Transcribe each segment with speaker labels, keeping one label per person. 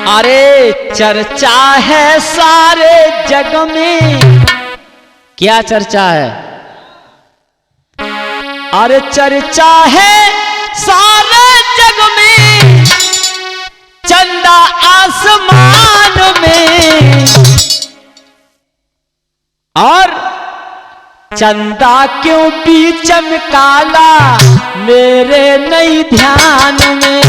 Speaker 1: अरे चर्चा है सारे जग में, क्या चर्चा है? अरे चर्चा है सारे जग में, चंदा आसमान में, और चंदा क्यों बीच में काला मेरे नहीं ध्यान में।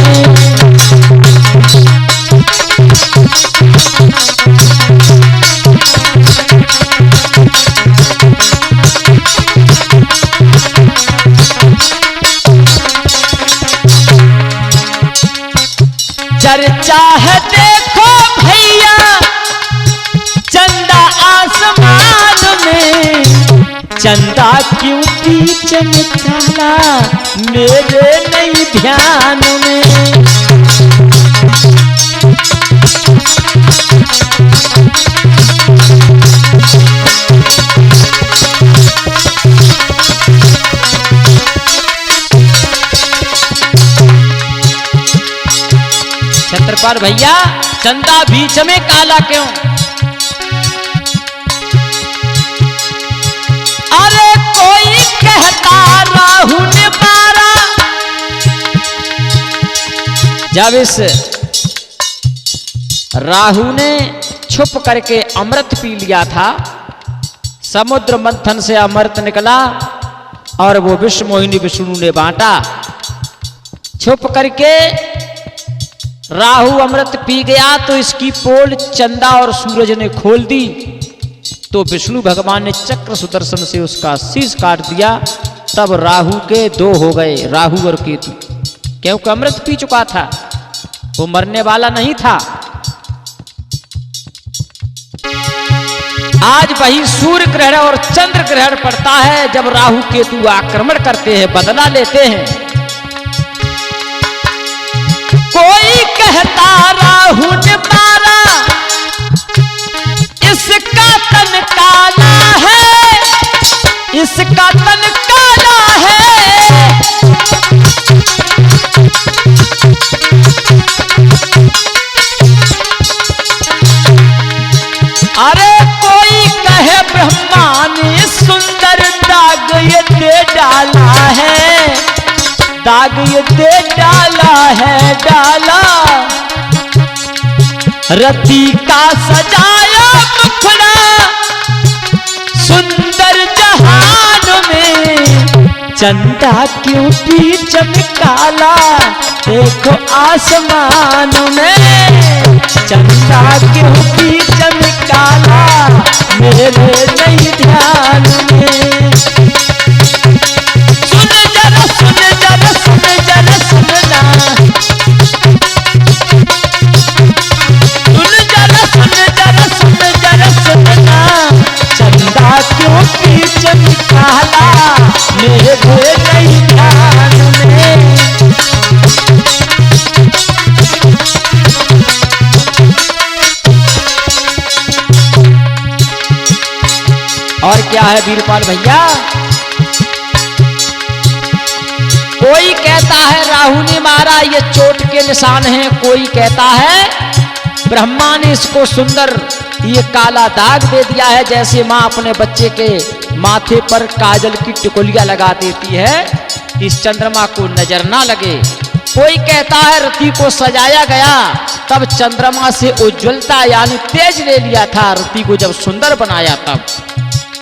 Speaker 1: चर्चा है देखो भैया चंदा आसमान में, चंदा क्यों बीच में काला मेरे नहीं ध्यान में। छत्रपाल भैया चंदा बीच में काला क्यों? अरे कोई कहता राहु ने मारा, जब इस राहु ने छुप करके अमृत पी लिया था, समुद्र मंथन से अमृत निकला और वो विश्व मोहिनी विष्णु ने बांटा। छुप करके राहु अमृत पी गया तो इसकी पोल चंदा और सूरज ने खोल दी, तो विष्णु भगवान ने चक्र सुदर्शन से उसका शीश काट दिया। तब राहु के दो हो गए, राहु और केतु, क्योंकि अमृत पी चुका था, वो मरने वाला नहीं था। आज वही सूर्य ग्रहण और चंद्र ग्रहण पड़ता है जब राहु केतु आक्रमण करते हैं, बदला लेते हैं। कोई कहता राहु ने मारा, इसका तन काला है, इसका तन काला है। अरे कोई कहे ब्रह्मा ने सुंदर दाग ये दे डाला है, दाग ये दे डाला है, डाला रति का सजाया मुखड़ा सुंदर जहान में, चंदा क्यों बीच में काला देखो आसमान में, चंदा क्यों बीच में काला मेरे नहीं ध्यान में। सुन जरा सुन जरा सुन जरा सुनना, सुन जरा सुन जरा सुन जरा सुनना, चंदा क्यों बीच में काला मेरे नहीं ध्यान में। और क्या है वीरपाल भैया? कोई कहता है राहु ने मारा ये चोट के निशान हैं, कोई कहता है ब्रह्मा ने इसको सुंदर ये काला दाग दे दिया है, जैसे माँ अपने बच्चे के माथे पर काजल की टिकुलिया लगा देती है, इस चंद्रमा को नजर ना लगे। कोई कहता है रति को सजाया गया तब चंद्रमा से उज्ज्वलता यानी तेज ले लिया था, रति को जब सुंदर बनाया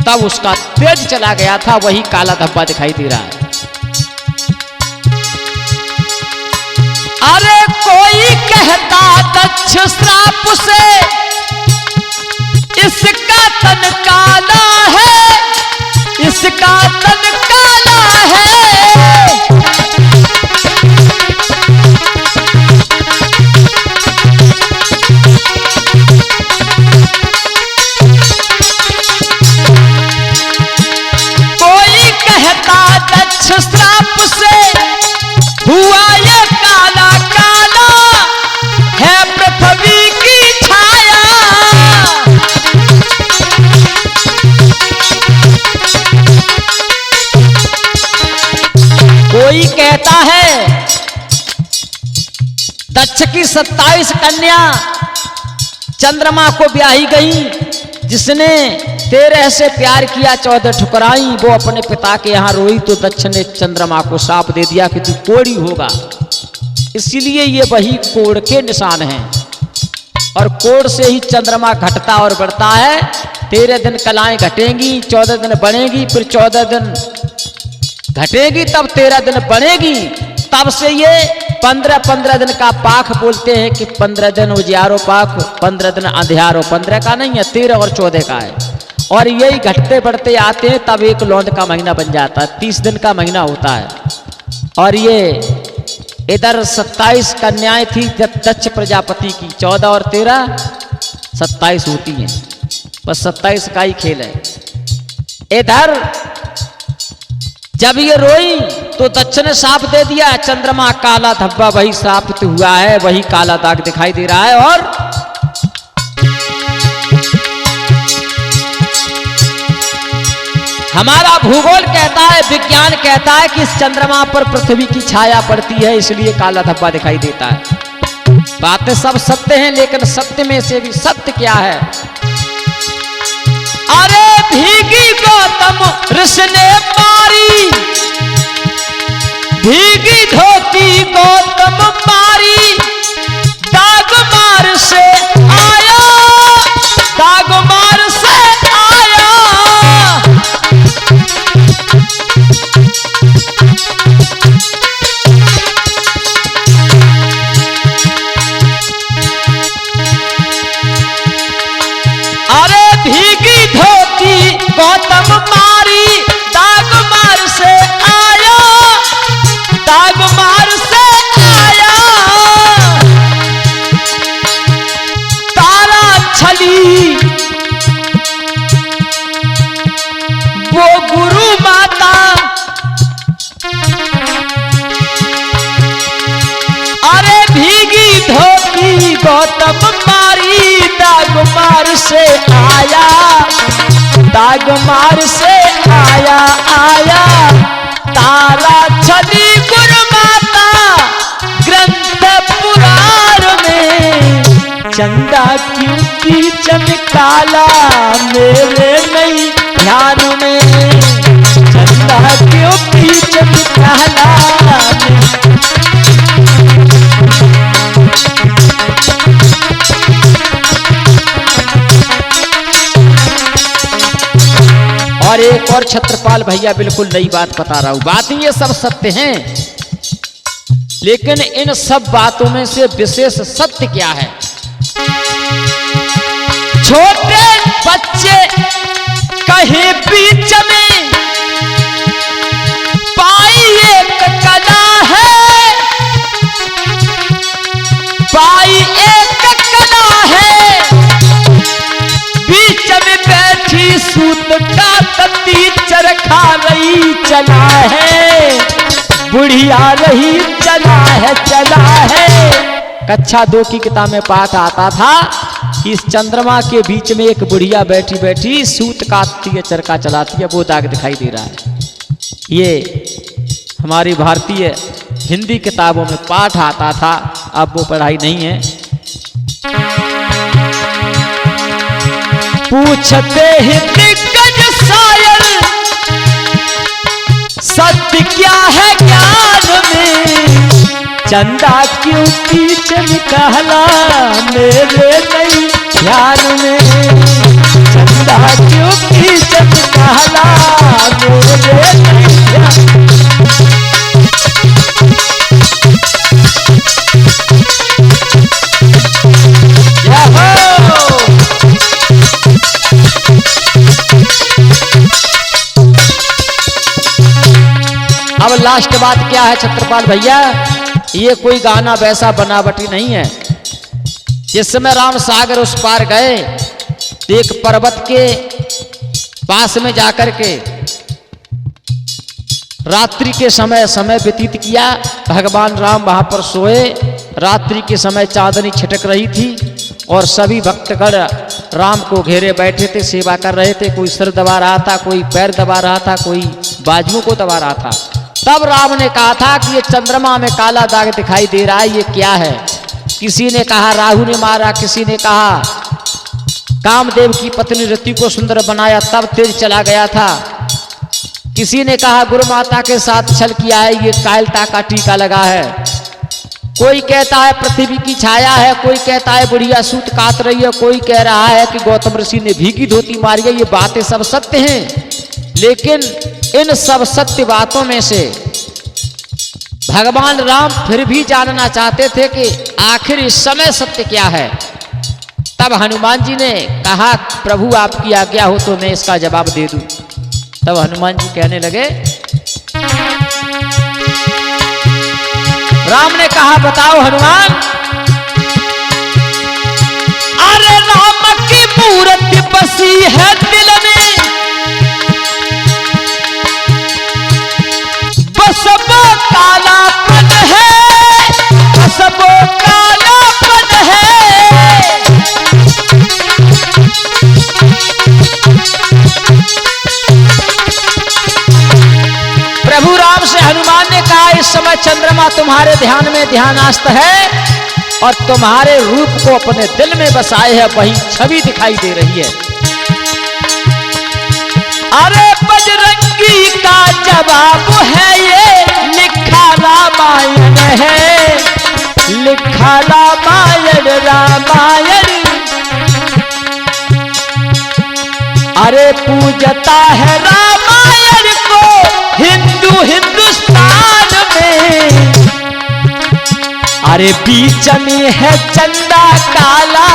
Speaker 1: तब उसका तेज चला गया था, वही काला धब्बा दिखाई दे रहा है। अरे कोई कहता दक्ष श्राप से इसका तन काला है, इसका तन काला है। कोई कहता दक्ष श्राप से हुआ ये काला काला है पृथ्वी की छाया। कोई कहता है दक्ष की 27 कन्या चंद्रमा को ब्याही गई, जिसने 13 से प्यार किया 14 ठुकराई, वो अपने पिता के यहाँ रोई तो दक्ष ने चंद्रमा को शाप दे दिया कि तू कोढ़ी होगा। इसीलिए ये वही कोढ़ के निशान हैं, और कोढ़ से ही चंद्रमा घटता और बढ़ता है। 13 दिन कलाएं घटेंगी, 14 दिन बढ़ेगी, फिर 14 दिन घटेगी, तब 13 दिन बढ़ेगी। तब से ये 15 दिन का पाख बोलते हैं कि 15 दिन उजियारो पाख, 15 दिन अंधियारो। 15 का नहीं है, 13 और 14 का है। और यही घटते बढ़ते आते हैं, तब एक लौंड का महीना बन जाता है, 30 दिन का महीना होता है। और ये इधर 27 कन्याएं थी दक्ष प्रजापति की, 14 और 13 27 होती हैं, बस 27 का ही खेल है। इधर जब ये रोई तो दक्ष ने शाप दे दिया, चंद्रमा काला धब्बा वही शापित हुआ है, वही काला दाग दिखाई दे रहा है। और हमारा भूगोल कहता है, विज्ञान कहता है कि इस चंद्रमा पर पृथ्वी की छाया पड़ती है, इसलिए काला धब्बा दिखाई देता है। बातें सब सत्य हैं, लेकिन सत्य में से भी सत्य क्या है? अरे भीगी गौतम ऋषि ने मारी, भीगी धोती गौतम मारी, दाग मार से आया, दाग मार से आया। अरे भीगी धोती गौतम मारी, दाग मार से आया, दाग मार से आया। तारा छली वो गुरु माता, अरे भीगी धोती गौतम मारी, दाग मार से आया, दाग मार से आया आया। तारा छली गुरु माता ग्रंथ पुराण में, चंदा क्यों की चमकाला मेरे नहीं ध्यान में, चंदा क्यों की चमकाला। और एक और छत्रपाल भैया बिल्कुल नई बात बता रहा हूं, बात ये सब सत्य हैं, लेकिन इन सब बातों में से विशेष सत्य क्या है? छोटे बच्चे कहीं बीच में पाई एक कला है, पाई एक कला है, बीच में बैठी सूत का तती चरखा रही चला है, बुढ़िया रही चला है चला है। कक्षा 2 की किताब में पाठ आता था कि इस चंद्रमा के बीच में एक बुढ़िया बैठी बैठी सूत काटती है, चरखा चलाती है, वो दाग दिखाई दे रहा है। ये हमारी भारतीय हिंदी किताबों में पाठ आता था, अब वो पढ़ाई नहीं है। पूछते हैं दिग्गज शायर, सत्य क्या है ज्ञान में, चंदा क्यों की चमकाला मेरे नहीं ध्यान में, चंदा क्यों की चमकाला मेरे नहीं ध्यान। अब लास्ट बात क्या है छत्रपाल भैया, ये कोई गाना वैसा बनावटी नहीं है। जिस समय राम सागर उस पार गए, एक पर्वत के पास में जाकर के रात्रि के समय व्यतीत किया। भगवान राम वहां पर सोए, रात्रि के समय चांदनी छिटक रही थी और सभी भक्तगण राम को घेरे बैठे थे, सेवा कर रहे थे। कोई सिर दबा रहा था, कोई पैर दबा रहा था, कोई बाजुओं को दबा रहा था। तब राम ने कहा था कि ये चंद्रमा में काला दाग दिखाई दे रहा है, ये क्या है? किसी ने कहा राहु ने मारा, किसी ने कहा कामदेव की पत्नी रति को सुंदर बनाया, तब तेज चला गया था। किसी ने कहा गुरु माता के साथ छल किया है, ये कायलता का टीका लगा है। कोई कहता है पृथ्वी की छाया है, कोई कहता है बुढ़िया सूत काट रही है, कोई कह रहा है कि गौतम ऋषि ने भीगी धोती मारी है। ये बातें सब सत्य हैं, लेकिन इन सब सत्य बातों में से भगवान राम फिर भी जानना चाहते थे कि आखिर इस समय सत्य क्या है। तब हनुमान जी ने कहा प्रभु आपकी आज्ञा हो तो मैं इसका जवाब दे दूं। तब हनुमान जी कहने लगे, राम ने कहा बताओ हनुमान। अरे राम की मूर्ति बसी है दिल में, बस वो कालापन है, बस वो कालापन है। प्रभु राम से हनुमान ने कहा इस समय चंद्रमा तुम्हारे ध्यान में ध्यानास्त है और तुम्हारे रूप को अपने दिल में बसाए है, वही छवि दिखाई दे रही है। अरे बजरंगी का जवाब है ये, लिखा रामायण है, लिखा रामायण रामायण। अरे पूजता है रामायण को हिंदू हिंदुस्तान में। अरे बीच में है चंदा काला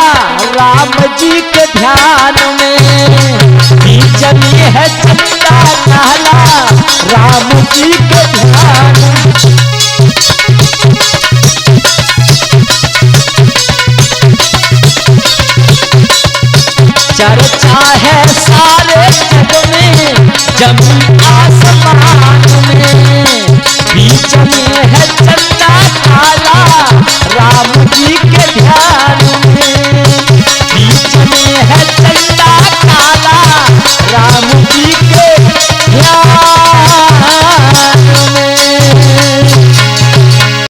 Speaker 1: राम जी के ध्यान में, बीच में है चंदा काला राम जी के ध्यान में। चर्चा है सारे जग में, जमीन आसमान में।